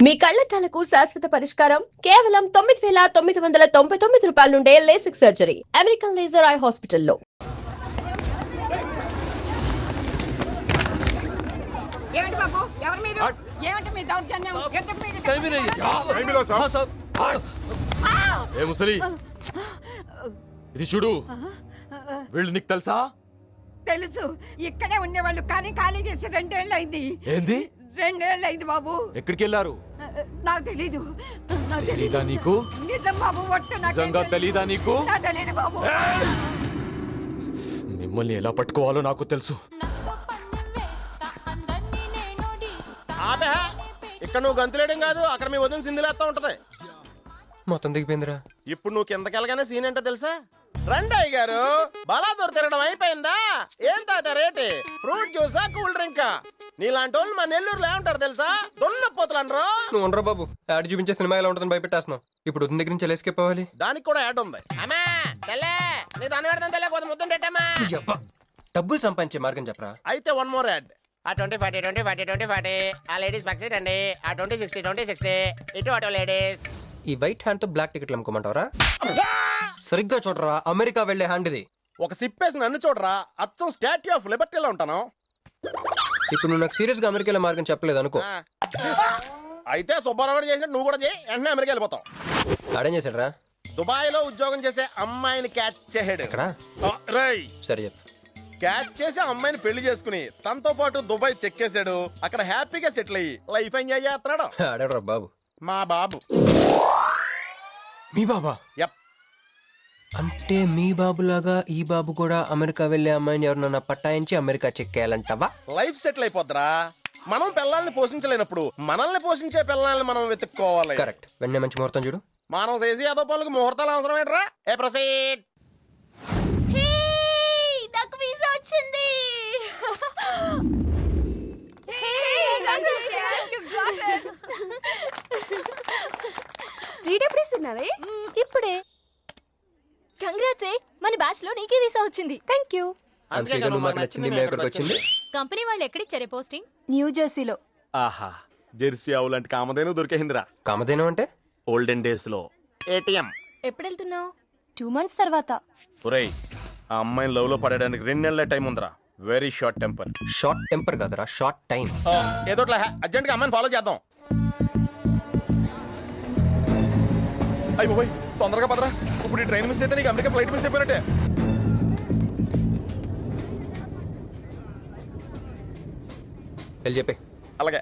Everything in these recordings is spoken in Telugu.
మీ కళ్లద్దాలకు శాశ్వత పరిష్కారం కేవలం 9,999 రూపాయల నుండే LASIK surgery American laser eye హాస్పిటల్లో. ఏమిటి బాబు, ఎవరు మీరు? ఏమిటి మీ దౌర్జన్యం? ఏ ముసలి ఇది చూడు, వీళ్ళు నీకు తెలుసా? తెలుసు, ఇక్కడే ఉండేవాళ్ళు కానీ ఖాళీ చేసి 2 ఏళ్ళు అయింది. ఏంది? 2 ఏళ్ళు అయింది బాబు. ఎక్కడికి వెళ్ళారు? నాకు తెలీదు. తెలీదా నీకు? నిజం బాబు, ఒట్టు నిజంగా తెలీదా నీకు? తెలీదు బాబు. మిమ్మల్ని ఎలా పట్టుకోవాలో నాకు తెలుసు. ఇక్కడ నువ్వు గంతులేయడం కాదు, అక్కడ మీ వదిన సింధులేస్తా ఉంటది. మొత్తం దిగిపోయిందిరా. ఇప్పుడు నువ్వు కిందకెళ్ళగానే సీన్ ఏంటో తెలుసా? రండి అయ్య గారు, బలాదూర్ తిరగడం అయిపోయిందా? ఏం తాత రేటి? Fruit జ్యూసా, cool డ్రింకా? నీలాంటి వాళ్ళు మా నెల్లూరులో ఏమంటారు తెలుసా? దొన్నపోతులు అనరు. నువ్వు ఉండరా బాబు, యాడ్ చూపించే సినిమా ఎలా ఉంటుందని భయపెట్టేస్తున్నావు. ఇప్పుడు వదిన దగ్గర నుంచి ఎస్కేప్ అవ్వాలి. దానికి కూడా యాడ్ ఉంది. అమ్మా తెల్లే, నీ దాన్ని పెడతాను తెల్లే, కొంత ముద్దుంటేటమ్మా. డబ్బులు సంపాదించే మార్గం చెప్పరా. అయితే 1 more యాడ్. ఆ 20-40 20-40 20-40 ఆ లేడీస్ పక్షి అండి. ఆ 20-60 20-60 ఇటు అటు లేడీస్. ఈ వైట్ హ్యాండ్ తో బ్లాక్ టికెట్లు అమ్ముకోమంటావరా? సరిగ్గా చూడరా, అమెరికా వెళ్లే హ్యాండ్ ఇది. ఒక సిప్పేసి నన్ను చూడరా, అచ్చం స్టాట్యూ ఆఫ్ లిబర్టీలో ఉంటాను. ఇప్పుడు నువ్వు నాకు సీరియస్ గా అమెరికా వెళ్ళే మార్గం చెప్పలేదు అనుకో. అయితే సుబ్బారావు చేసినట్టు నువ్వు కూడా చేయి, వెంటనే అమెరికా వెళ్ళిపోతావు. ఆడేం చేశాడు రా? దుబాయ్ లో ఉద్యోగం చేసే అమ్మాయిని క్యాచ్ చేసాడు. ఎక్కడ? సరే చెప్పు. క్యాచ్ చేసి అమ్మాయిని పెళ్లి చేసుకుని తనతో పాటు దుబాయ్ చెక్కేశాడు. అక్కడ హ్యాపీగా సెటిల్ అయ్యి లైఫ్ ఎంజాయ్ చేస్తున్నాడు. ఆడాడు బాబు. మా బాబు. మీ బాబా? యప్. అంటే మీ బాబులాగా ఈ బాబు కూడా అమెరికా వెళ్లే అమ్మాయిని ఎవరినన్నా పట్టాయించి అమెరికా చెక్కేయాలంటావా? లైఫ్ సెటిల్ అయిపోద్దిరా. మనం పిల్లల్ని పోషించలేనప్పుడు మనల్ని పోషించే పిల్లల్ని మనం వెతుక్కోవాలి. కరెక్ట్. వెంటనే మంచి ముహూర్తం చూడు. మనం చేసి ఏదో పనులకు ముహూర్తాలు అవసరం ఏంట్రా? ఏ ప్రొసీడ్. నాకు వీసా వచ్చింది. ఎప్పుడిస్తున్నావే? ఇప్పుడే. కంగ్రాట్స్, మన బ్యాచ్ లో నీకే వీసా వచ్చింది. Thank you. కంపెనీ వాళ్ళు ఎక్కడిచ్చారే పోస్టింగ్? న్యూ జెర్సీలో. ఆహా, జెర్సీ ఆవు లాంటి కామధేను దొరికేసిందిరా. కామధేనం అంటే? ఓల్డెన్ డేస్ లో ఏటీఎం. ఎప్పుడు వెళ్తున్నావు? 2 months తర్వాత. ఒరేయ్, ఆ అమ్మాయిని లవ్ లో పడడానికి 2 నెలల టైం ఉందిరా. Very short temper. Short temper కాదురా, షార్ట్ టైం. ఏదో అర్జెంట్ గా అమ్మాయిని ఫాలో చేద్దాం. అయ్యి బాబోయ్, తొందరగా పదరా. ఇప్పుడు ఈ ట్రైన్ మిస్ అయితే నీకు అమెరికా ఫ్లైట్ మిస్ అయిపోయినట్టే. వెళ్ళి చెప్పే. అలాగే.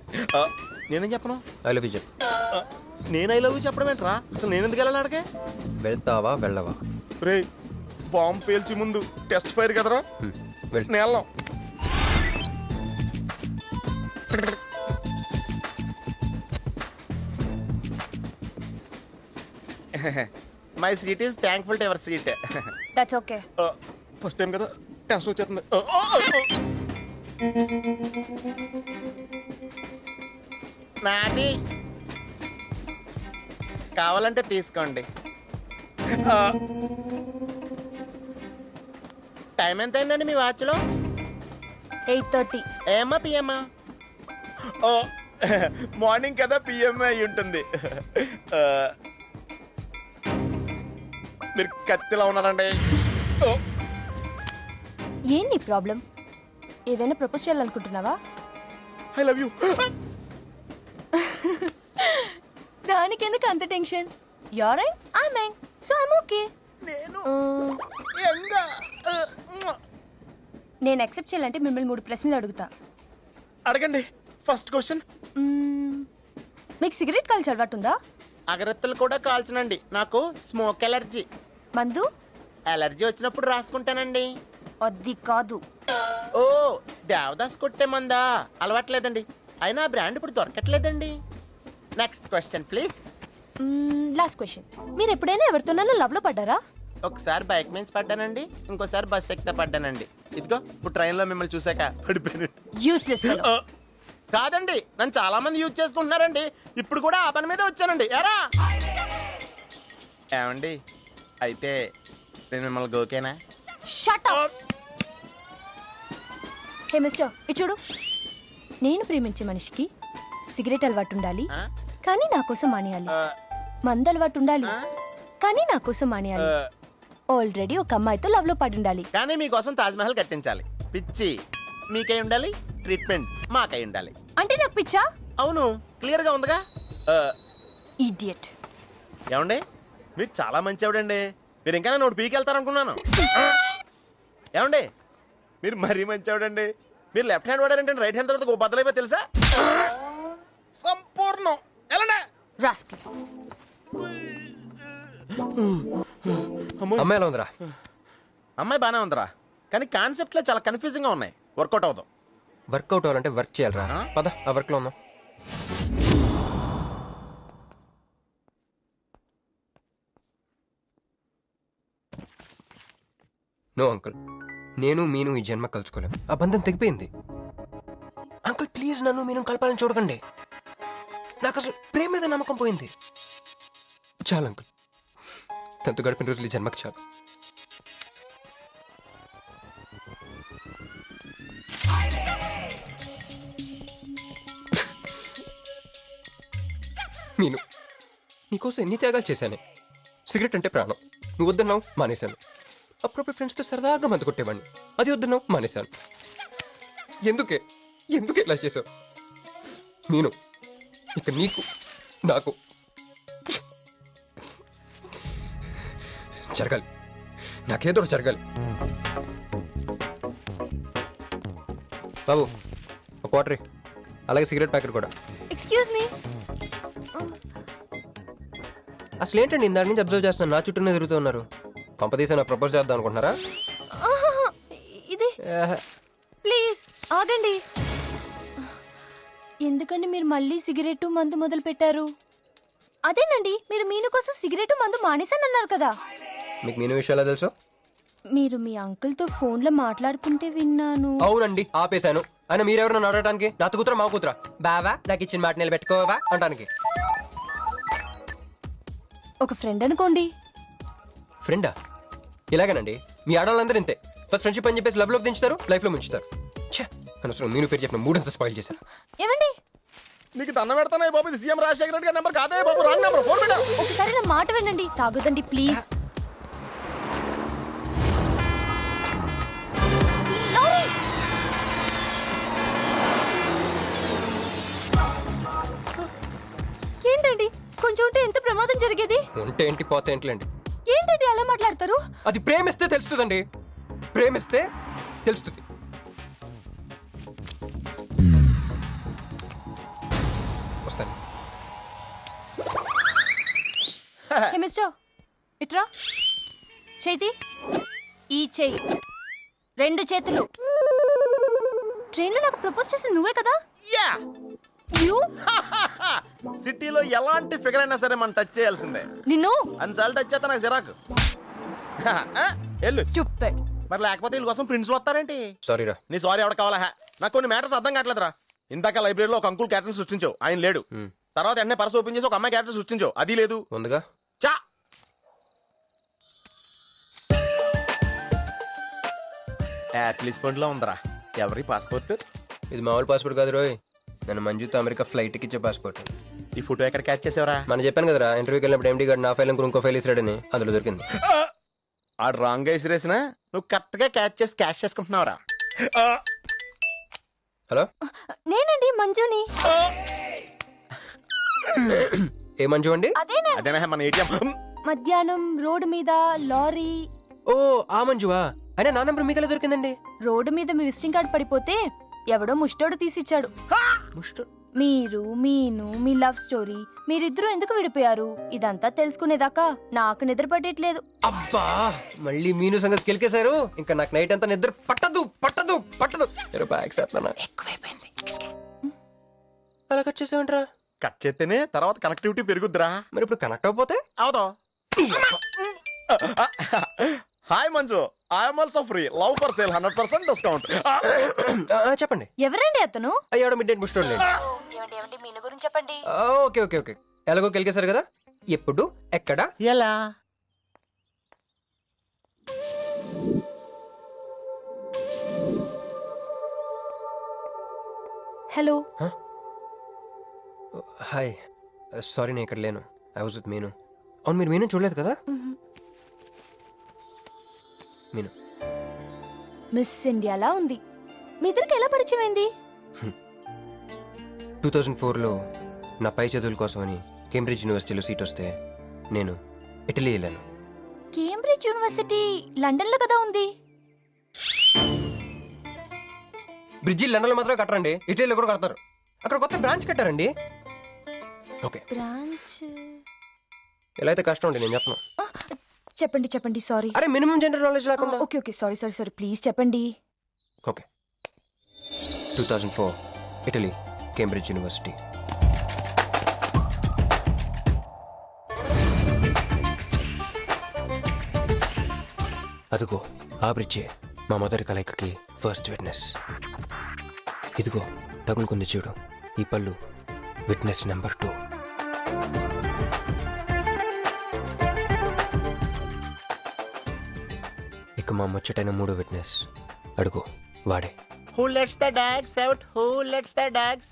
నేనేం చెప్పను? ఐ లవ్ యూ చెప్పు. నేను ఐ లవ్ యూ చెప్పడం ఏంట్రా? అసలు నేను ఎందుకు వెళ్ళాలి అడిగే? వెళ్తావా వెళ్ళవా? రే, బాంబు పేల్చి ముందు టెస్ట్ ఫైర్ కదరా. నేను వెళ్ళాం. My seat is thankful to ever seat. That's okay. First time కదా, టెన్షన్ వచ్చేస్తుంది. నాది కావాలంటే తీసుకోండి. టైం ఎంత అయిందండి మీ వాచ్లో? 8:30. ఏమా పిఎమ్మా? ఓ, మార్నింగ్ కదా, పిఎంఏ అయి ఉంటుంది. మీరు కత్తిలా ఉన్నారండి. ఏంటి ప్రాబ్లం? ఏదైనా ప్రపోజ్ చేయాలనుకుంటున్నావా? I love you. దానికి ఎందుకు అంత tension? You're young, I'm young, so I'm okay. నేను యాక్సెప్ట్ చేయాలంటే మిమ్మల్ని 3 ప్రశ్నలు అడుగుతా. అడగండి. First question. మీకు సిగరెట్ కాల్చి అలవాటు ఉందా? అగరత్తులు కూడా కాల్చనండి, నాకు స్మోక్ ఎలర్జీ. మందు? ఎలర్జీ వచ్చినప్పుడు రాసుకుంటానండి. అది కాదు. ఓ, దేవదాస్ కొట్టే మందా? అలవాట్లేదండి, అయినా బ్రాండ్ ఇప్పుడు దొరకట్లేదండి. Next question please. Last question. మీరు ఎప్పుడైనా ఎవరితోనైనా లవ్ లో పడ్డారా? ఒకసారి బైక్ మీద పడ్డానండి, ఇంకోసారి బస్ ఎక్కితే పడ్డానండి. ఇదిగో ఇప్పుడు ట్రైన్ లో మిమ్మల్ని చూసాక పడిపోయాను. Useless fellow. కాదండి, నన్ను చాలా మంది యూజ్ చేసుకుంటున్నారండి. ఇప్పుడు కూడా ఆ పని మీదే వచ్చానండి. ఎరా ఏమండి, అయితే నేను మిమ్మల్ని ఓకేనా? Shut up. హే మిస్టర్, ఇది చూడు. నేను ప్రేమించే మనిషికి సిగరెట్ అలవాటు ఉండాలి, కానీ నా కోసం మానేయాలి. ఆ, మందు అలవాటు ఉండాలి, ఆ, కానీ నా కోసం ఆ, మానేయాలి. ఆల్రెడీ ఒక అమ్మాయితో లవ్ లో పడి ఉండాలి. కానీ మీకోసం తాజ్ మహల్ కట్టించాలి. పిచ్చి మీకై ఉండాలి, ట్రీట్మెంట్ మాకై ఉండాలి. అంటే నాకు పిచ్చా? అవును, క్లియర్ గా ఉందిగా. ఆ, ఇడియట్. ఏమండి మీరు చాలా మంచివాడండి. మీరు ఇంకా నన్ను పీకెళ్తారనుకున్నాను. ఏమండి మీరు మరీ మంచివాడండి. మీరు లెఫ్ట్ హ్యాండ్ వాడారంటే రైట్ హ్యాండ్ తర్వాత బద్దలైపోయి తెలుసా? సంపూర్ణం. ఎలాండి రాస్కల్. అమ్మాయి ఎలా ఉందిరా? అమ్మాయి బానే ఉందిరా, కానీ కాన్సెప్ట్ లో చాలా కన్ఫ్యూజింగ్ గా ఉన్నాయి. వర్కౌట్ అవుతాం. వర్కౌట్ అవ్వాలంటే వర్క్ చేయాలరా. ఆ? పద ఆ వర్క్ లో ఉన్నాం. నో అంకుల్, నేను మీను ఈ జన్మ కలుసుకోలేం. ఆ బంధం తెగిపోయింది. అంకుల్ ప్లీజ్ నన్ను మీను కలపాలని చూడకండి. నాకు అసలు ప్రేమ మీద నమ్మకం పోయింది. చాలు అంకుల్, తనతో గడిపిన రోజులు ఈ జన్మకు చాలు. నేను నీకోసం ఎన్ని త్యాగాలు చేశానే. సిగరెట్ అంటే ప్రాణం, నువ్వు వద్దన్నావు మానేశాను. అప్పుడప్పుడు ఫ్రెండ్స్తో సరదాగా మందు కొట్టేవాడిని, అది వద్దన్నావు మానేశాను. ఎందుకే ఎందుకు ఇలా చేసావు? నేను ఇక నీకు నాకు జరగాలి, నాకేదో జరగాలి. బాబు ఒక వాటర్, అలాగే సిగరెట్ ప్యాకెట్ కూడా. Excuse me. అసలు ఏంటండి ఇందాక నుంచి అబ్జర్వ్ చేస్తున్నాను, నా చుట్టూనే తిరుగుతూ ఉన్నారు. కొంపదీసి నా ప్రపోజ్ చేద్దాం అనుకుంటున్నారా? ఇది ఏహే. ప్లీజ్ ఆగండి. ఎందుకండి మీరు మళ్ళీ సిగరెట్ మందు మొదలు పెట్టారు? అదేనండి, మీరు మీను కోసం సిగరెట్ మందు మానేశానన్నారు కదా. మీకు మీను విషయాలు తెలుసు? మీరు మీ అంకుల్ తో ఫోన్ లో మాట్లాడుతుంటే విన్నాను. అవునండి, ఆపేశాను. అయినా మీరెవరు నన్ను అడగడానికి? నా కూతురా మా కూతురా? బావా నాకు ఇచ్చిన మాట నిలబెట్టుకోవా అంటానికి. ఒక ఫ్రెండ్ అనుకోండి. ఫ్రెండా? ఇలాగేనండి, మీ ఆడవాళ్ళందరూ ఇంతే. ఫస్ట్ ఫ్రెండ్షిప్ అని చెప్పేసి లవ్ లోకి దించుతారు, లైఫ్ లో ముంచుతారు. ఛే, అనవసరం మీను పేరు చెప్పిన మూడంతా స్పాయిల్ చేశారు. ఏమండి, నీకు దండ పెడతానే బాబు, ఇది సీఎం రాజశేఖర రెడ్డి గారి నెంబర్ కాదే బాబు, రాంగ్ నెంబర్. ఫోన్ పెట్టా. ఒకసారి నా మాట వినండి. తాగొద్దండి ప్లీజ్. ఏంటండి కొంచెం ఉంటే ఎంత ప్రమాదం జరిగేది? ఉంటే ఏంటి పోతే ఏంటిలేండి. ఏంటండి అలా మాట్లాడతారు? అది ప్రేమిస్తే తెలుస్తుందండి, ప్రేమిస్తే తెలుస్తుంది. వస్తాను. హే మిస్టర్, ఇట్రా. చేతి ఈ చెయ్యి, రెండు చేతులు. ట్రైన్ లో నాకు ప్రపోజ్ చేసింది నువ్వే కదా? యా. యూ సిటీలో ఎలాంటి ఫిగర్ అయినా సరే మనం టచ్ చేయాల్సిందే. నిన్ను అన్నిసార్లు టచ్ చేస్తా నాకు చిరాకు. వెళ్ళు. స్టూపిడ్. మరి లేకపోతే వీళ్ళ కోసం ప్రిన్స్లు వస్తారేంటి? సారీ రా. నీ సారీ ఎవడ కావాలా? నాకు కొన్ని మ్యాటర్స్ అర్థం కావట్లేదురా. ఇందాక లైబ్రరీలో ఒక అంకుల్ క్యారెక్టర్ సృష్టించావు, ఆయన లేడు. తర్వాత వెంటనే పర్స్ ఓపెన్ చేసి ఒక అమ్మాయి క్యారెక్టర్ సృష్టించావు, అది లేదు. ఉందిగా. చా. యాట్లీస్ పండ్లో ఉందరా. ఎవరి పాస్పోర్ట్? ఇది మామూలు పాస్పోర్ట్ కాదు రోయ్, నన్ను మంజుతో అమెరికా ఫ్లైట్ కి ఇచ్చే పాస్పోర్ట్. ఈ ఫోటో ఎక్కడ క్యాచ్ చేసావరా? మనం చెప్పాను కదరా, ఇంటర్వ్యూకి వెళ్ళినప్పుడు ఎండి గారు నా ఫైల్ ఇంకో ఫైల్ ఇస్తాడని, అందులో దొరికింది. ఆడు రాంగ్ గా ఇసిరేసినా నువ్వు కరెక్ట్ గా క్యాచ్ చేసి క్యాష్ చేసుకుంటున్నావురా. హలో, నేనండి మంజుని. ఏ మంజు అండి? అదేనా మన ఏటీఎం. మధ్యాహ్నం రోడ్డు మీద లారీ. ఓ ఆ మంజువా? అయినా నా నెంబర్ మీకు ఎలా దొరికిందండి? రోడ్డు మీద మీ విజిటింగ్ కార్డ్ పడిపోతే ఎవడో ముష్టోడు తీసిచ్చాడు. మీరు మీను మీ లవ్ స్టోరీ, మీరిద్దరూ ఎందుకు విడిపోయారు ఇదంతా తెలుసుకునేదాకా నాకు నిద్ర పట్టట్లేదు. అబ్బా, మళ్ళీ మీను సంగతి కెలికేశారు. ఇంకా నాకు నైట్ అంతా నిద్ర పట్టదు పట్టదు పట్టదు. ఎక్కువైపోయింది. అలా కట్ చేసామంటరా? కట్ చేస్తేనే తర్వాత కనెక్టివిటీ పెరుగుద్దిరా. మరి ఇప్పుడు కనెక్ట్ అయిపోతే అవుతావు. Hi Manju, I'm also free. Love for sale 100% discount. చెప్పండి. ఎవరండి అతను? అయ్యాడు మిడ్ నైట్ బుస్టోడ్ లేండి. మీను గురించి చెప్పండి. ఓకే ఓకే ఓకే, ఎలాగో కెలికేశారు కదా. ఎప్పుడు ఎక్కడ ఎలా? హలో. హాయ్, సారీ నేను ఇక్కడ లేను. ఐ వాజ్ విత్ మీను. అవును మీరు మీను చూడలేదు కదా? మీను మిస్ ఇండియాలా ఉంది. మీ ఇద్దరికి ఎలా పరిచయం అయింది? 2004లో నా పై చదువుల కోసమని కేంబ్రిడ్జ్ యూనివర్సిటీలో సీట్ వస్తే నేను ఇటలీ వెళ్ళాను. కేంబ్రిడ్జ్ యూనివర్సిటీ లండన్ లో కదా ఉంది. బ్రిడ్జి లండన్లో మాత్రమే కట్టరండి, ఇటలీలో కూడా కడతారు. అక్కడ కొత్త బ్రాంచ్ కట్టారండి. ఓకే బ్రాంచ్ ఎలా అయితే కష్టం అండి, నేను చెప్పను. చెప్పండి చెప్పండి. సారీ. అరే మినిమం జనరల్ నాలెడ్జ్ లేకుండా. Okay okay sorry sorry sorry please చెప్పండి. Okay 2004 Italy Cambridge university. అదిగో ఆ బ్రిడ్జే మా మదర్ కలయికకి ఫస్ట్ విట్నెస్. ఇదిగో తగులుకుంది చూడు ఈ పళ్ళు, విట్నెస్ నెంబర్ 2. ఇక మా ముచ్చటైన 3 విట్నెస్ అడుగు వాడే. Who lets the dogs out? Who lets the dogs?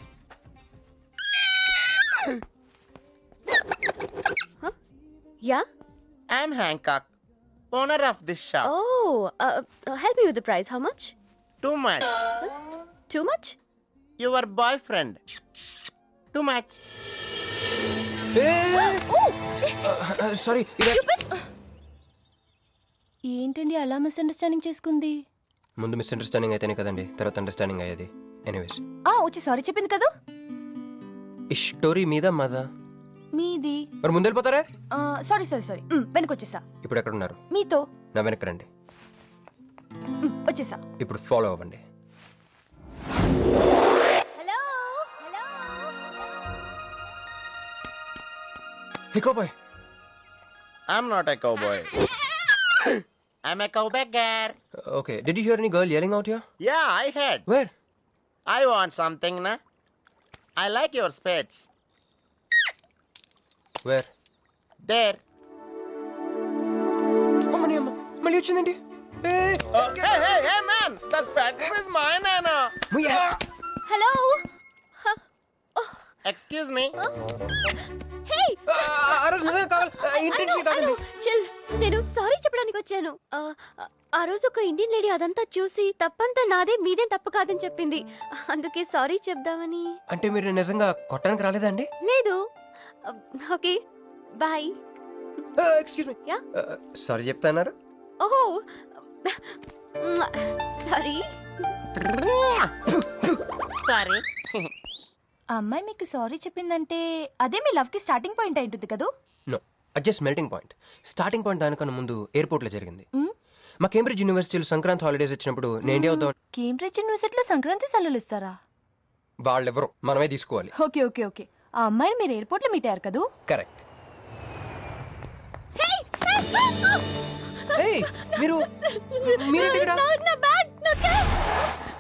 Yeah? I'm Hancock, owner of this shop. Oh, help me with the price. How much? Too much. Too much? Your boyfriend. Too much. Sorry. ఏంటండి అలా మిస్అండర్స్టాండింగ్ చేసుకుంది? ముందు మిస్అండర్స్టాండింగ్ అయితేనే కదండి తర్వాత అండర్స్టాండింగ్ అయ్యేది. ఎనీవేస్ వచ్చి సారీ చెప్పింది కదా. ఈ స్టోరీ మీద మాదా? మీది. మరి ముందు వెళ్ళిపోతారా? సారీ సారీ సారీ వెనకొచ్చేసా. ఇప్పుడు ఎక్కడ ఉన్నారు? మీతో. నా వెనక్కి రండి. వచ్చేసా. ఇప్పుడు ఫాలో అవ్వండి. Hello? Hello? Hey cowboy. I'm not a cowboy. I'm a cowbagger. Okay did you here any girl yelling out here? Yeah, I heard. Where? I want something, na? I like your spades. Where? There. అమ్మని అమ్మ మళ్ళీ వచ్చిందండి. Hey, man! The spades is mine, Anna. Hello? Excuse me. Hey! ఆ రోజు నిజంగా కావాలి. ఇంటెన్షన్ కాదండి. చిల్. నేను సారీ చెప్పడానికి వచ్చాను. ఆ రోజు ఒక ఇండియన్ లేడీ అదంతా చూసి తప్పంతా నాదే మీదేం తప్పు కాదని చెప్పింది. అందుకే సారీ చెప్దామని. అంటే మీరు నిజంగా కొట్టడానికి రాలేదా అండి? లేదు. Okay bye. Excuse me. Yeah? Sorry చెప్తాన్నారు. ఓహో సారీ. Sorry. ఆ అమ్మాయి మీకు సారీ చెప్పిందంటే అదే మీ లవ్ కి స్టార్టింగ్ పాయింట్ అయి ఉంటుంది కదా? నో అది just melting point. Starting point దానికన్నా ముందు ఎయిర్పోర్ట్ లో జరిగింది. మ్? మా కేంబ్రిడ్జ్ యూనివర్సిటీలో సంక్రాంతి హాలిడేస్ వచ్చినప్పుడు నేను ఇండియా వద్దాం. కేంబ్రిడ్జ్ యూనివర్సిటీలో సంక్రాంతి సెలవులు ఇస్తారా? వాళ్ళెవరో మనమే తీసుకోవాలి. Okay okay okay. ఆ అమ్మాయిని మీరు ఎయిర్పోర్ట్ లో మీట్ అయ్యారు కదా? కరెక్ట్. మీరు మీరేంటి ఇక్కడ? నా బ్యాగ్, నా క్యాష్.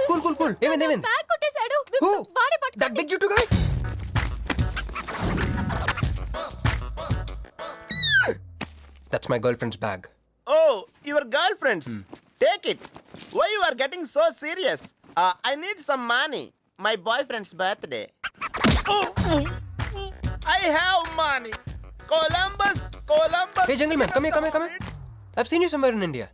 Cool cool cool. ఏమైంది ఏమైంది? బ్యాగ్ కొట్టేశాడు. Who? వాడే పట్టుకోండి. That big juttu guy? That's my girlfriend's bag. Oh, your girlfriend's. Take it. Why you are getting so serious? I need some money. My boyfriend's birthday. I have money. Columbus. Hey gentleman, come here. I've seen you somewhere in India.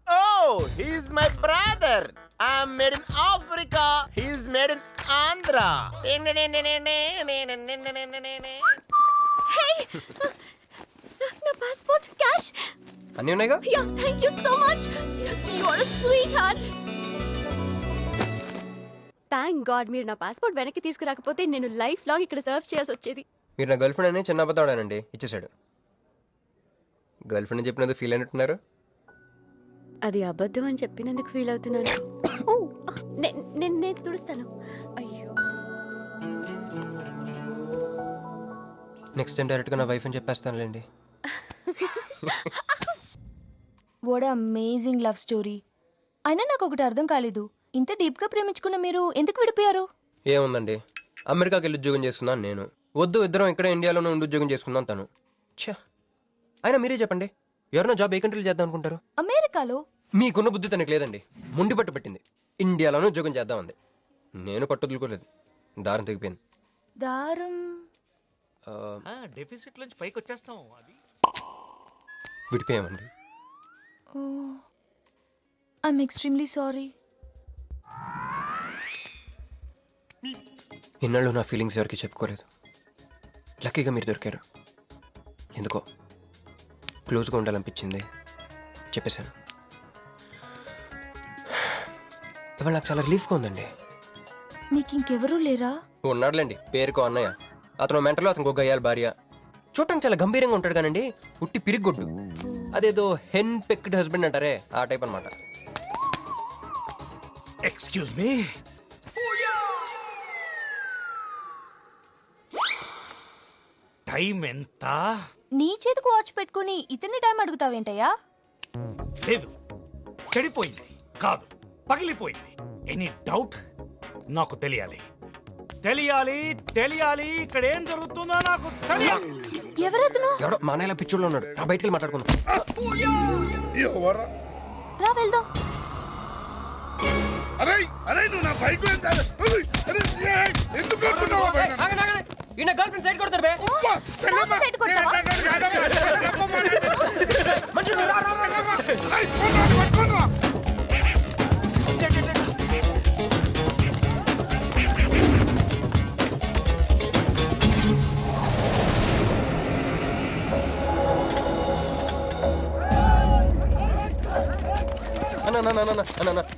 Oh, he's my brother. I'm made in Africa. He's made in Andhra. Hey! నా పాస్పోర్ట్, క్యాష్. అన్నీ ఉన్నాయిగా? Yeah, thank you so much. You are a sweetheart. Thank god మీరు నా పాస్పోర్ట్ వెనక్కి తీసుకురాకపోతే నేను లైఫ్ లాంగ్ ఇక్కడ సర్వ్ చేయాల్సి వచ్చేది. మీరు నా గర్ల్ ఫ్రెండ్ అని చిన్న అబద్ధాడానండి, ఇచ్చేసాడు. గర్ల్ ఫ్రెండ్ చెప్పినందుకు ఫీల్ అయినట్టున్నారు. అది అబద్ధం అని చెప్పినందుకు ఫీల్ అవుతున్నాను. ఓ నేను తుడుస్తాను. అయ్యో నెక్స్ట్ టైం డైరెక్ట్ గా నా వైఫ్ అని చెప్పేస్తానులేండి. What amazing love story. అయినా నాకు ఒకటి అర్థం కాలేదు, ఇంత డీప్ గా ప్రేమించుకున్న మీరు ఎందుకు విడిపోయారు? ఏముందండి, అమెరికాకి వెళ్ళి ఉద్యోగం చేస్తున్నాను నేను. వద్దు ఇద్దరం ఇక్కడ ఇండియాలోనే ఉండి ఉద్యోగం చేసుకుందాం తను. ఛా, అయినా మీరే చెప్పండి, ఎవరైనా జాబ్ ఏ కంట్రీలో చేద్దాం అనుకుంటారు? అమెరికాలో. మీకున్న బుద్ధి తనకి లేదండి, ముండి పట్టు పెట్టింది. ఇండియాలోనే ఉద్యోగం చేద్దాం అంది. నేను పట్టుదలుకోలేదు, దారం తెగిపోయింది. దారం డెఫిసిట్ నుంచి పైకి వచ్చేస్తాం. అది విడిపోయామండి. I'm extremely sorry. ఇన్నాళ్ళు నా ఫీలింగ్స్ ఎవరికి చెప్పుకోలేదు. లక్కీగా మీరు దొరికారు. ఎందుకో క్లోజ్గా ఉండాలనిపించింది, చెప్పేశాను. ఇవాళ నాకు చాలా రిలీఫ్గా ఉందండి. మీకు ఇంకెవరూ లేరా? ఉన్నాడులేండి, పేరుకో అన్నయ్య. అతను మెంటలో, అతను గొగ్గయ్యాలి భార్య. చూడటానికి చాలా గంభీరంగా ఉంటాడు కానండి, ఉట్టి పిరిగొడ్డు. అదేదో హెన్ పెక్డ్ హస్బెండ్ అంటారే, ఆ టైప్ అనమాట. Excuse me. టైం ఎంత? నీ చేతికి వాచ్ పెట్టుకుని ఇతన్ని టైం అడుగుతావేంటయ్యా? లేదు, చెడిపోయింది కాదు, పగిలిపోయింది. Any doubt? నాకు తెలియాలి, తెలియాలి, తెలియాలి. ఇక్కడ ఏం జరుగుతుందో నాకు తెలియాలి. ఎవరతను? ఎవడో మానేలా పిచ్చోళ్ళు ఉన్నాడు. రా బయటికి మాట్లాడుకుందాం. రా వెళ్దాం. గర్ల్ ఫ్రెండ్ సైడ్ కొడతారు బే. సైడ్ కొడతావా?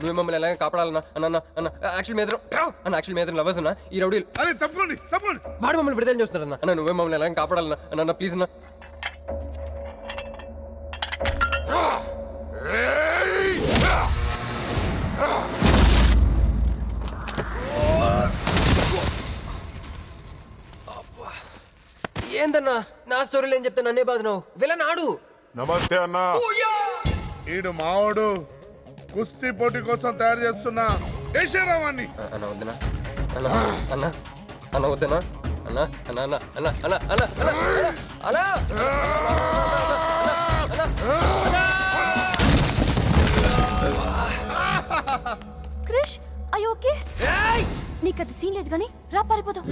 నువ్వు మమ్మల్ని ఎలాగ కాపాడాలన్నా అన్న అన్న యాక్చువల్ మీద యాక్చువల్ మీద లవర్స్ అన్న ఈ రౌడీలు వాడు మమ్మల్ని విడుదల చేస్తున్నారు అన్న. నువ్వే మమ్మల్ని ఎలాగ కాపాడాలన్నా అన్న ప్లీజ్ అన్న. ఏందన్నా నా స్టోరీలు ఏం చెప్తా నన్నే బాధ నువ్వు విలన్ ఆడు. నమస్తే అన్నా. ఈడు మావాడు కుస్తీ పోటీ కోసం తయారు చేస్తున్నా దేశరావాన్ని. అన్న వద్దనా అన్న అన్న అన్న వద్దనా అన్న అన్న అన్న అన్న అన్న అన్న అన్న క్రిష్ అయ్యో ఓకే, నీకు అది సీన్ లేదు కానీ రా పారిపోదాం.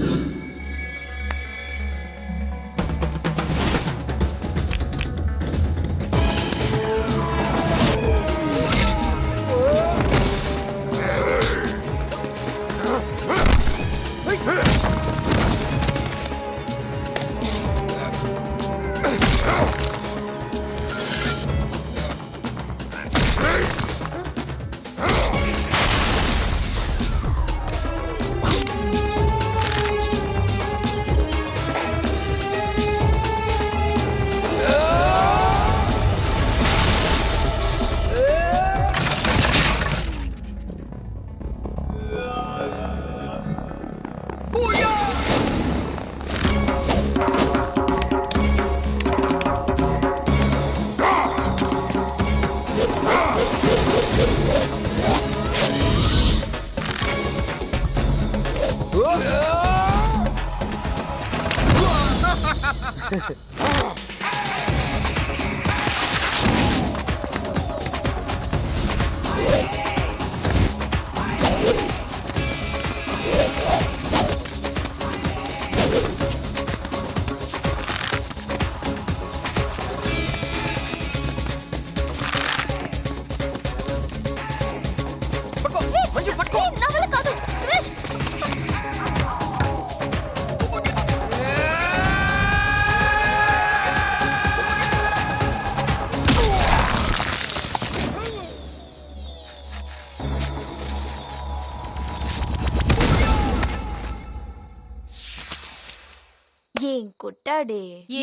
ఏం కొట్టాడే?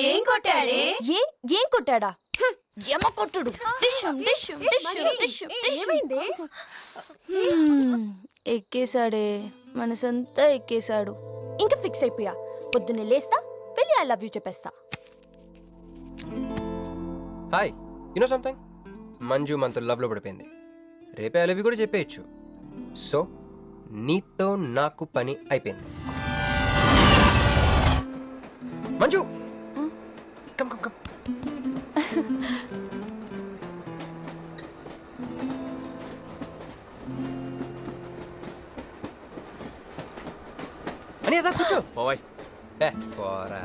ఏం కొట్టాడే? ఏం కొట్టాడా? యమ కొట్టుడు. ఎక్కేశాడే, మనసంతా ఎక్కేశాడు. ఇంకా ఫిక్స్ అయిపోయా, పొద్దున్నే లేస్తా, వెళ్ళి ఐ లవ్ యూ చెప్పేస్తా. Hi, you know something, Manju మనతో లవ్ లో పడిపోయింది. రేపే ఐ లవ్ యూ కూడా చెప్పేయచ్చు. సో నీతో నాకు పని అయిపోయింది. Manju come come come. అని అదా కూర్చో. పోవాయ్. పోరా.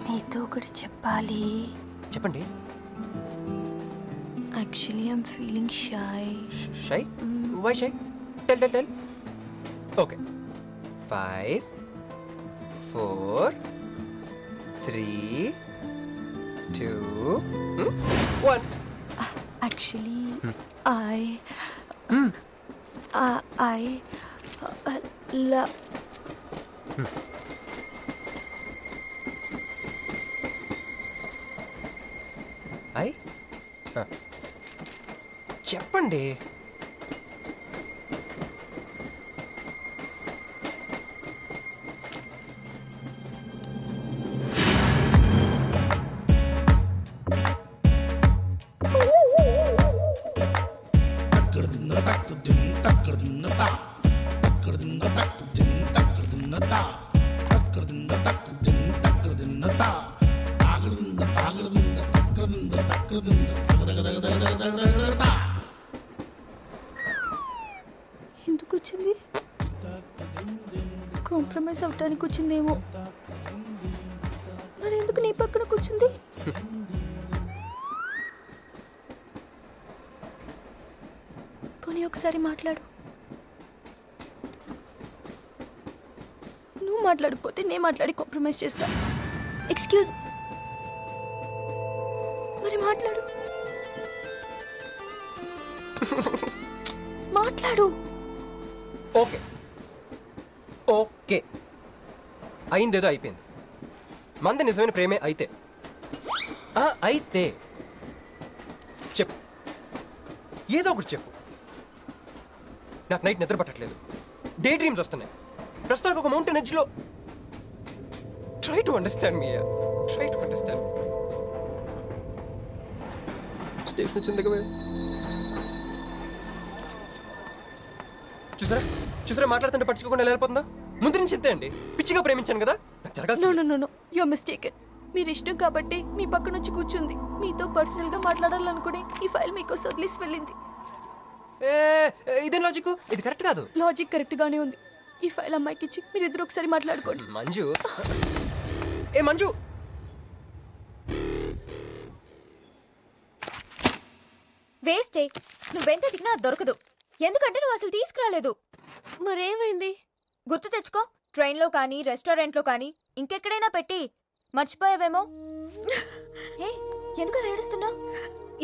మీతో ఒకటి చెప్పాలి. చెప్పండి. Actually I'm feeling shy. Shy? Why shy? Tell. Okay. 5 4 3 2 1. Actually I love. చెప్పండి. ఎందుకు వచ్చింది? కాంప్రమైజ్ అవటానికి వచ్చిందేమో. మరి ఎందుకు నీ పక్కన కూర్చుంది? పోనీ ఒకసారి మాట్లాడు. నువ్వు మాట్లాడకపోతే నేను మాట్లాడి కాంప్రమైజ్ చేస్తా. ఎక్స్క్యూజ్. మరి మాట్లాడు. మాట్లాడు. ఓకే అయిందేదో అయిపోయింది. మంది నిజమైన ప్రేమే అయితే చెప్పు, ఏదో ఒకటి చెప్పు. నాకు నైట్ నిద్ర పట్టట్లేదు, డే డ్రీమ్స్ వస్తున్నాయి. ప్రస్తుతానికి ఒక మౌంటైన్ ఎడ్జ్ లో. Try to understand me. Try to understand. Station వచ్చింది కదా. చూసారా మాట్లాడుతుంటే పట్టించుకోకుండా వెళ్ళిపోతుందా? ముందు నుంచి ఇంతే అండి. పిచ్చిగా ప్రేమించాను కదా. No you mistaken. మీరు ఇష్టం కాబట్టి మీ పక్క నుంచి కూర్చుంది. మీతో పర్సనల్ గా మాట్లాడాలనుకుని ఈ ఫైల్ మీకోసం వదిలేసి వెళ్ళింది. ఇదేం లాజిక్? ఇది కరెక్ట్ కాదు. లాజిక్ కరెక్ట్ గానే ఉంది. ఈ ఫైల్ అమ్మాయికి ఇచ్చి మీరిద్దరు ఒకసారి మాట్లాడుకోండి. మంజు మంజు వేస్టే. నువ్వెంత తిన్నా దొరకదు. ఎందుకంటే నువ్వు అసలు తీసుకురాలేదు. మరేమైంది? గుర్తు తెచ్చుకో. ట్రైన్లో కానీ రెస్టారెంట్లో కానీ ఇంకెక్కడైనా పెట్టి మర్చిపోయావేమో. ఎందుకు ఏడుస్తున్నావు?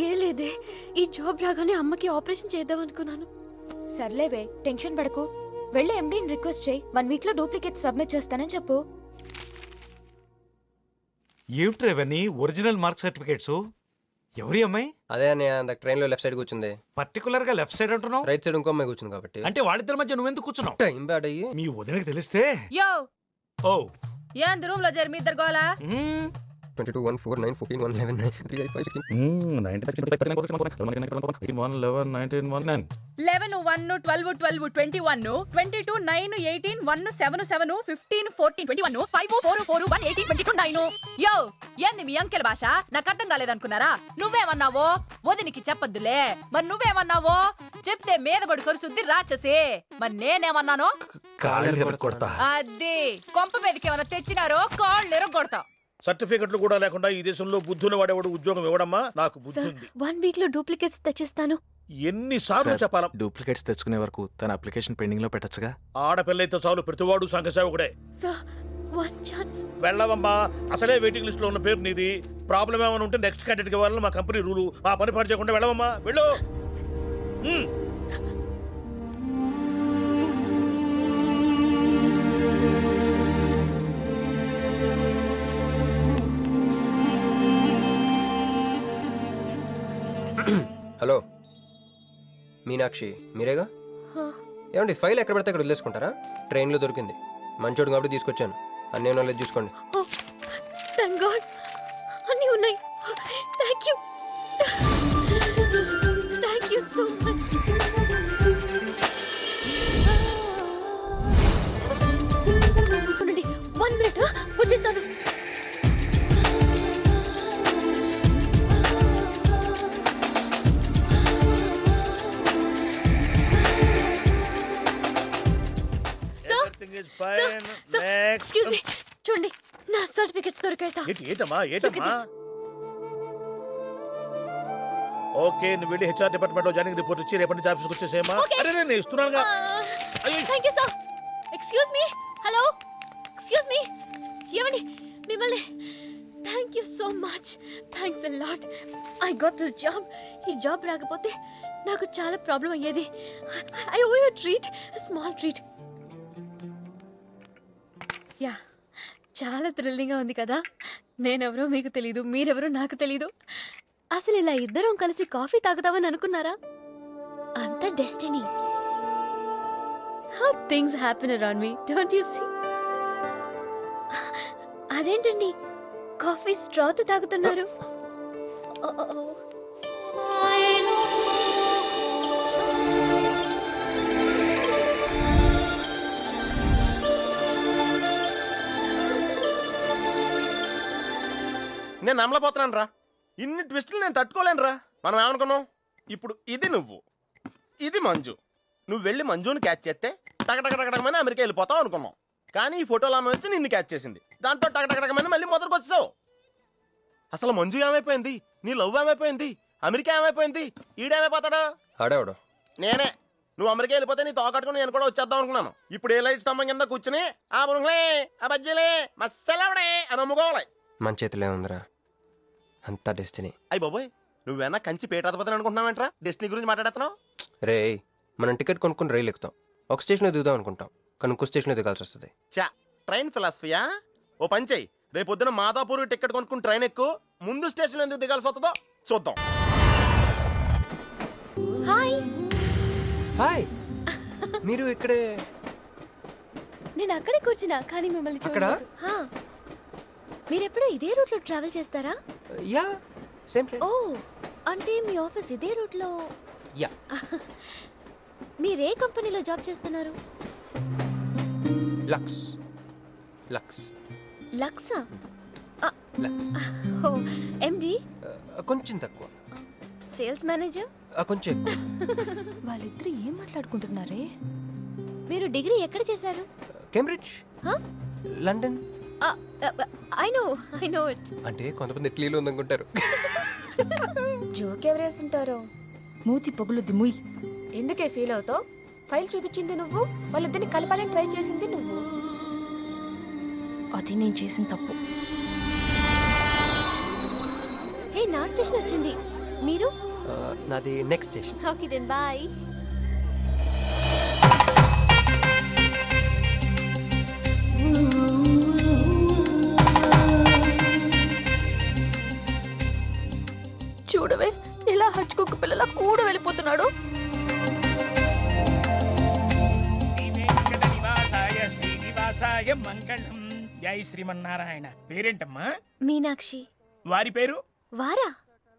ఏ లేదే, ఈ జాబ్ రాగానే అమ్మకి ఆపరేషన్ చేద్దాం అనుకున్నాను. సర్లేవే, టెన్షన్ పడకు. వెళ్ళి ఎండీని రిక్వెస్ట్ చేయి. 1 వీక్ లో డూప్లికేట్ సబ్మిట్ చేస్తానని చెప్పు. ఏమిట్రా ఇవన్నీ? Original mark certificates? ఎవరి అమ్మాయి? అదే అన్నయ్య, ట్రైన్ లో లెఫ్ట్ సైడ్ కూర్చుంది. పర్టికులర్ గా లెఫ్ట్ సైడ్ అంటున్నావు? రైట్ సైడ్ ఇంకో అమ్మాయి కూర్చుంది కాబట్టి. అంటే వాళ్ళిద్దరి మధ్య నువ్వెందుకు కూర్చున్నావు? టైం బ్యాడ్ అయ్యి. మీ వదినకి తెలిస్తే. యో ఓ ఏంది రూమ్ లో జరి మీ ఇద్దరు గోలా? 22 1 4 9 14 1 11 9 3 5 5 16 11 1 12 12 21 22 9 18 1 7 7 15 14 21 5 4 4 1 18 22 9. యో ఏంది మీ అంకెల భాష? నాకు అర్థం కాలేదనుకున్నారా? నువ్వేమన్నావో వదినికి చెప్పొద్దులే. మరి నువ్వేమన్నావో చెప్తే మీద పడి కొరుసుద్ది రాక్షసి. మరి నేనేమన్నాను? అది కొంప మీదకి ఏమన్నా తెచ్చినారో కాళ్ళు ఎరగొడతా. సర్టిఫికెట్లు కూడా లేకుండా ఈ దేశంలో బుద్ధుని వాడేవాడు ఉద్యోగం ఇవ్వడమ్మా. నాకు బుద్ధి ఉంది. 1 వీక్ లో డూప్లికేట్స్ తెచ్చిస్తాను. ఎన్నిసార్లు చెప్పాలా? డూప్లికేట్స్ తెచ్చుకునే వరకు తన అప్లికేషన్ పెండింగ్ లో పెట్టచ్చుగా. ఆడపిల్లైతే చాలు, ప్రతివాడు సంఘ సేవకుడే. Sir, 1 chance. వెళ్ళవమ్మా, అసలే వెయిటింగ్ లిస్ట్ లో ఉన్న పేరు నీది. ప్రాబ్లం ఏమైనా ఉంటే నెక్స్ట్ క్యాండిడేట్ కి ఇవ్వాలని మా కంపెనీ రూలు. ఆ పని పాటు చేయకుండా వెళ్ళవమ్మా, వెళ్ళు. హలో మీనాక్షి, మీరేగా? ఏమండి ఫైల్ ఎక్కడ పడితే అక్కడ వదిలేసుకుంటారా? ట్రైన్ లో దొరికింది, మంచోడు కాబట్టి తీసుకొచ్చాను. అన్నీ నాలెడ్జ్ చూసుకోండి. థాంక్ గాడ్, అన్నీ ఉన్నాయి. Thank you so much. చూడండి, 1 మినిట్ వచ్చేస్తాను. చూడండి నా సర్టిఫికెట్స్ దొరికాయి సార్. ఏటమ్మా ఓకే, నువ్వు వెళ్ళి హెచ్ఆర్ డిపార్ట్మెంట్ లో జాయినింగ్ రిపోర్ట్ ఇచ్చి రేపటి నుంచి ఆఫీస్కి వచ్చేసేమా. అరే నేను ఇస్తున్నానుగా. Thank you sir. Excuse me. Hello, excuse me. ఏమండి మిమ్మల్ని. Thank you so much. Thanks a lot. I got this job. ఈ జాబ్ రాకపోతే నాకు చాలా ప్రాబ్లం అయ్యేది. I owe you treat, small treat. Yeah, చాలా థ్రిల్లింగ్ గా ఉంది కదా. నేనెవరో మీకు తెలీదు, మీరెవరో నాకు తెలీదు. అసలు ఇలా ఇద్దరం కలిసి కాఫీ తాగుతామని అనుకున్నారా? అంత destiny. How things happen around me, don't you see? అదేంటండి కాఫీ స్ట్రాతో తాగుతున్నారు? నేను నమ్మలేకపోతున్నాను రా. ఇన్ని ట్విస్టులు నేను తట్టుకోలేను రా. మనం ఏమనుకున్నాం, ఇప్పుడు ఇది నువ్వు, ఇది మంజు. నువ్వు వెళ్ళి మంజుని క్యాచ్ చేస్తే టకటకటకటకమని అమెరికా వెళ్ళిపోతావు అనుకున్నాం. కానీ ఈ ఫోటోలో ఆమె వచ్చి నిన్ను క్యాచ్ చేసింది. దాంతో టకటకటకమని మళ్ళీ మొదటికి వచ్చావు. అసలు మంజు ఏమైపోయింది, నీ లవ్ ఏమైపోయింది, అమెరికా ఏమైపోయింది, ఈడేమైపోతాడు? ఆడేవాడు నేనే. నువ్వు అమెరికా వెళ్ళిపోతే నీ తోకట్టుకుని నేను కూడా వచ్చేద్దాం అనుకున్నాను. ఇప్పుడు ఏ లైట్ స్తంభం కింద కూర్చుని ఆ బుంగ్లే ఆ బజ్జీలే మస్సలవడే అని అమ్ముకోవాలి. మన చేతిలో ఉందిరా అంతా డెస్టినీ. అయ్యి బాబోయ్, నువ్వేనా కంచి పేటాధిపతిని అనుకుంటున్నావేంట్రా? డెస్టినీ గురించి మాట్లాడుతున్నావు? రే, మనం టికెట్ కొనుక్కుని రైలు ఎక్కుతాం, ఒక స్టేషన్ దిగుదాం అనుకుంటాం, కానీ ఇంకో స్టేషన్ దిగాల్సి వస్తుంది. చా, ట్రైన్ ఫిలాసఫియా? ఓ పని చెయ్యి, రేపు పొద్దున మాదాపూర్ టికెట్ కొనుక్కుని ట్రైన్ ఎక్కు, ముందు స్టేషన్ ఎందుకు దిగాల్సి వస్తుందో చూద్దాం. హాయ్. హాయ్, మీరు ఇక్కడే? నేను అక్కడే కూర్చున్నా, కానీ మిమ్మల్ని చూడలేదు. హా, మీరెప్పుడూ ఇదే రూట్ లో ట్రావెల్ చేస్తారా? Yeah, same train. ఓ, అంటే మీ ఆఫీస్ ఇదే రూట్ లో? యా. మీరే కంపెనీలో జాబ్ చేస్తున్నారు? లక్స్. లక్స్. లక్సా? లక్స్. ఓ, ఎండి? కొంచెం తక్కువ. Sales manager? కొంచెం ఎక్కువ. వాళ్ళిద్దరు ఏం మాట్లాడుకుంటున్నారే? మీరు డిగ్రీ ఎక్కడ చేశారు? Cambridge, London. I know it. అంటే కొంతమంది ఇటలీలో ఉందనుకుంటారు. జోక్ ఎవరేసుంటారో. మూతి పొగులుద్ది ముయ్. ఎందుకే ఫీల్ అవుతావు? ఫైల్ చూపించింది నువ్వు, వాళ్ళిద్దరిని కలపాలని ట్రై చేసింది నువ్వు. అది నేను చేసిన తప్పు. హే, నా స్టేషన్ వచ్చింది. మీరు? నాది next station. Okay then bye. చూడవే, ఇలా హచ్చుకుక్క పిల్లల కూడా వెళ్ళిపోతున్నాడు. శ్రీనివాసాయ మంగళం. జై శ్రీమన్నారాయణ. పేరేంటమ్మా? మీనాక్షి. వారి పేరు? వారా?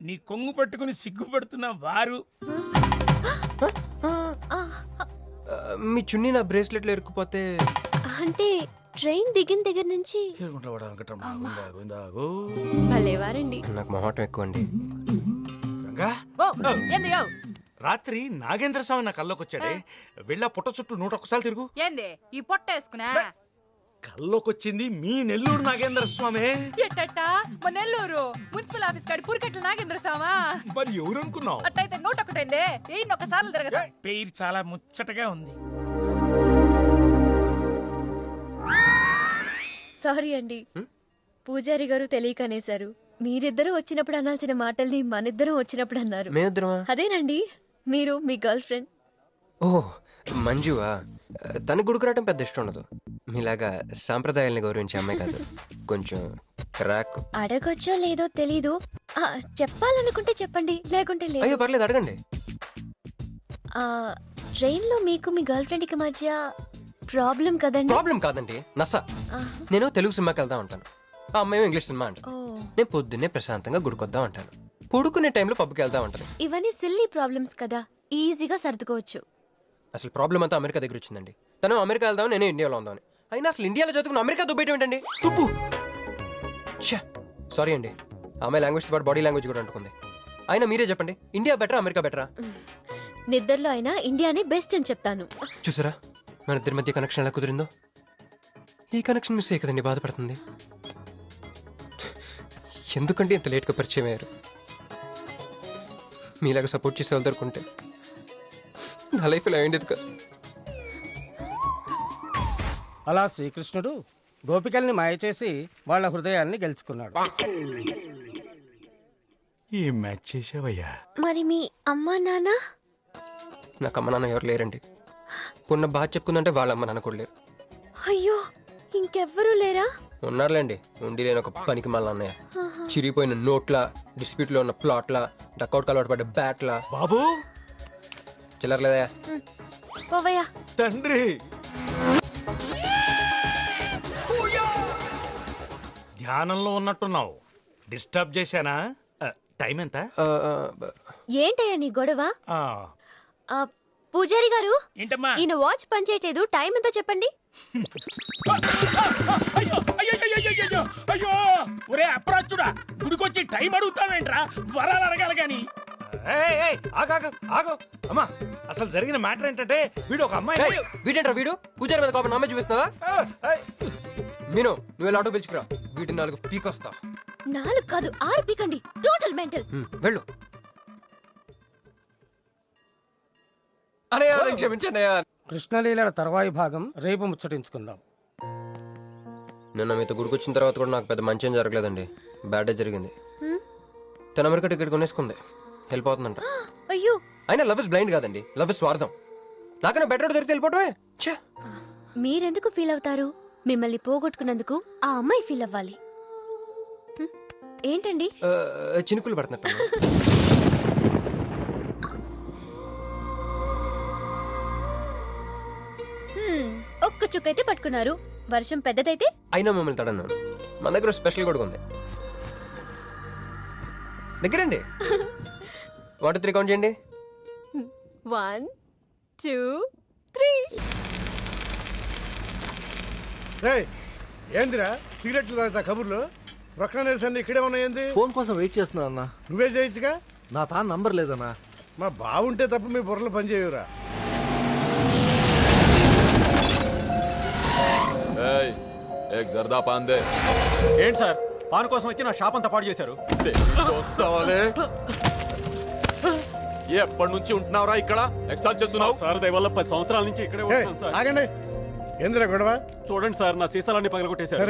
నీ కొంగు పట్టుకుని సిగ్గుపడుతున్న వారు. మీ చున్నీ నా బ్రేస్లెట్ లో ఇరుక్కుపోతే? అంటే ట్రైన్ దిగిన దగ్గర నుంచి భలేవారండి. నాకు మొహటం ఎక్కువ అండి. రాత్రి నాగేంద్ర స్వామి నా కల్లోకి వచ్చాడే, వెళ్ళా పుట్ట చుట్టూ 101 తిరుగు. ఏంది ఈ పొట్ట వేసుకున్నా? కల్లోకొచ్చింది మీ నెల్లూరు నాగేంద్ర స్వామి. ఎట్టట్టా మా నెల్లూరు మున్సిపల్ ఆఫీస్ కాడి పురికట్ల నాగేంద్ర స్వామా? మరి ఎవరు అనుకున్నావు? అట్టయితే 101 1 తిరగదా? పేరు చాలా ముచ్చటగా ఉంది. సారీ అండి, పూజారి గారు తెలియక అనేశారు. మీరిద్దరూ వచ్చినప్పుడు అనాల్సిన మాటల్ని మనిద్దరం వచ్చినప్పుడు అన్నారు. అదేనండి, మీరు మీ గర్ల్ ఫ్రెండ్. ఓ, మంజువా? తన గుడికి రావటం పెద్ద ఇష్టం ఉండదు. మీలాగా సాంప్రదాయాల్ని గౌరవించే అమ్మాయి కాదు, కొంచెం క్రాక్. అడగొచ్చో లేదో తెలీదు, చెప్పాలనుకుంటే చెప్పండి, లేకుంటే లేదు. అయ్యో పర్లేదు, అడగండి. ట్రైన్ లో మీకు మీ గర్ల్ ఫ్రెండ్ కి మధ్య ప్రాబ్లం కదండి? ప్రాబ్లం కాదండి, నస. నేను తెలుగు సినిమాకి వెళ్తా ఉంటాను, ఆ అమ్మాయి ఇంగ్లీష్ సినిమా అంటాను. నేను పొద్దున్నే ప్రశాంతంగా గుడికొద్దాం అంటాను, పడుకునే టైంలో పబ్కి వెళ్తా ఉంటాను. ఇవన్నీ సిల్లీ ప్రాబ్లమ్స్ కదా, ఈజీగా సర్దుకోవచ్చు. అసలు ప్రాబ్లం అంతా అమెరికా దగ్గర వచ్చిందండి. తను అమెరికా వెళ్దామని, నేను ఇండియాలో ఉందామని. అయినా అసలు ఇండియాలో చదువుకుని అమెరికా దుబ్బేయటం ఏంటండి? తుప్పు. సారీ అండి, ఆమె లాంగ్వేజ్ పాటు బాడీ లాంగ్వేజ్ కూడా అంటుకుంది. అయినా మీరే చెప్పండి, ఇండియా బెటరా అమెరికా బెటరా? నిద్దర్లో అయినా ఇండియానే బెస్ట్ అని చెప్తాను. చూసారా మన ఇద్దరి మధ్య కనెక్షన్ ఎలా కుదిరిందో? ఈ కనెక్షన్ మిస్ అయ్యే కదండి బాధపడుతుంది. ఎందుకంటే ఇంత లేట్గా పరిచయం అయ్యారు? మీలాగా సపోర్ట్ చేసే వాళ్ళు దొరుకుంటే నా లైఫ్ ఇలా అయ్యేది కదా. అలా శ్రీకృష్ణుడు గోపికల్ని మాయ చేసి వాళ్ళ హృదయాల్ని గెలుచుకున్నాడు. ఈ మ్యాచ్ చేసావయ్యా. మరి మీ అమ్మా నాన్న? నాకు అమ్మ నాన్న ఎవరు లేరండి. పొన్న బాగా చెప్పుకుందంటే వాళ్ళ అమ్మ నాన్న కూడా లేరు. అయ్యో, ఇంకెవ్వరూ లేరా? ఉన్నారులేండి, ఉండి లేని ఒక పనికి మళ్ళీ అన్నయ్య. చిరిగిపోయిన నోట్లా, డిస్ప్యూట్ లో ఉన్న ప్లాట్లా, డక్అవుట్ కలవాటు పడ్డ బ్యాట్లా. బాబు చిల్లరలేదా? పోవయ్యా. తండ్రి ధ్యానంలో ఉన్నట్టున్నావు. డిస్టర్బ్ చేశానా? టైం ఎంత? ఏంటయ్యా నీ గొడవ? ఆ, పూజారి గారు, ఏంటమ్మా? ఈయన వాచ్ పనిచేయట్లేదు, టైం ఎంతో చెప్పండి. అయ్యో అయ్యో అయ్యో అయ్యో అయ్యో, ఒరే అప్రాచుడా, గుడికొచ్చి టైం అడుగుతావేంట్రా? వరాలు అడగాలి గాని. ఏయ్, ఏయ్, ఆగు, ఆగు, ఆగు. అమ్మా, అసలు జరిగిన మ్యాటర్ ఏంటంటే వీడు ఒక అమ్మాయి. వీడేంట్రా వీడు? పూజారి మీద కోపం నామే చూపిస్తున్నావా? మీను, నువ్వు వెళ్ళి ఆటో పిలుచుకురా. వీటి 4 పీకొస్తా. 4 కాదు 6 పీకండి. Total mental. వెళ్ళు. అన్నయ్య, క్షమించండి. కృష్ణలీలల తర్వాయి భాగం రేపు ముచ్చటించుకుందాం. నిన్న మీతో గుడికొచ్చిన తర్వాత కూడా నాకు పెద్ద మంచి ఏం జరగలేదండి. బ్యాడే జరిగింది. తన అమెరికా టికెట్ కొనేసుకుంది, వెళ్ళిపోతుందంట. అయ్యో, అయినా లవ్ ఇస్ బ్లైండ్ కాదండి, లవ్ ఇస్ స్వార్థం. నాకన్నా బెటర్ దొరికి వెళ్ళిపోవటమే. మీరెందుకు ఫీల్ అవుతారు? మిమ్మల్ని పోగొట్టుకున్నందుకు ఆ అమ్మాయి ఫీల్ అవ్వాలి. ఏంటండి? చినుకులు పడుతున్నట్టు. ఒక్క చుక్కైతే పట్టుకున్నారు, వర్షం పెద్దదైతే? అయినా మిమ్మల్ని తడన్నాను. మన దగ్గర స్పెషల్ కూడా ఉంది. దగ్గరండి. 1 2 3 కౌంట్ చేయండి. 1 2 3. ఏందిరా సిగరెట్లు తాగుతా కబుర్లు? ప్రక్కన నిరసన ఇక్కడే ఉన్నాయండి. ఫోన్ కోసం వెయిట్ చేస్తున్నా అన్న. నువ్వే చేయొచ్చుగా. నా తాను నంబర్ లేదన్నా. మా బాగుంటే తప్ప మీ బుర్రలు పనిచేయవురా. జర్దా పాన్ దే. ఏంటి సార్, పాన్ కోసం వచ్చి నా షాప్ అంతా పాడు చేశారు. ఎప్పటి నుంచి ఉంటున్నావురా ఇక్కడ? ఎక్సైజ్ చేస్తున్నావు? సార్ దయ వల్ల 10 సంవత్సరాల నుంచి ఇక్కడే ఉంటున్నాను సార్. ఆగండి, ఏందిరా గొడవ? చూడండి సార్, నా సీసాలన్నీ పగలగొట్టేశారు.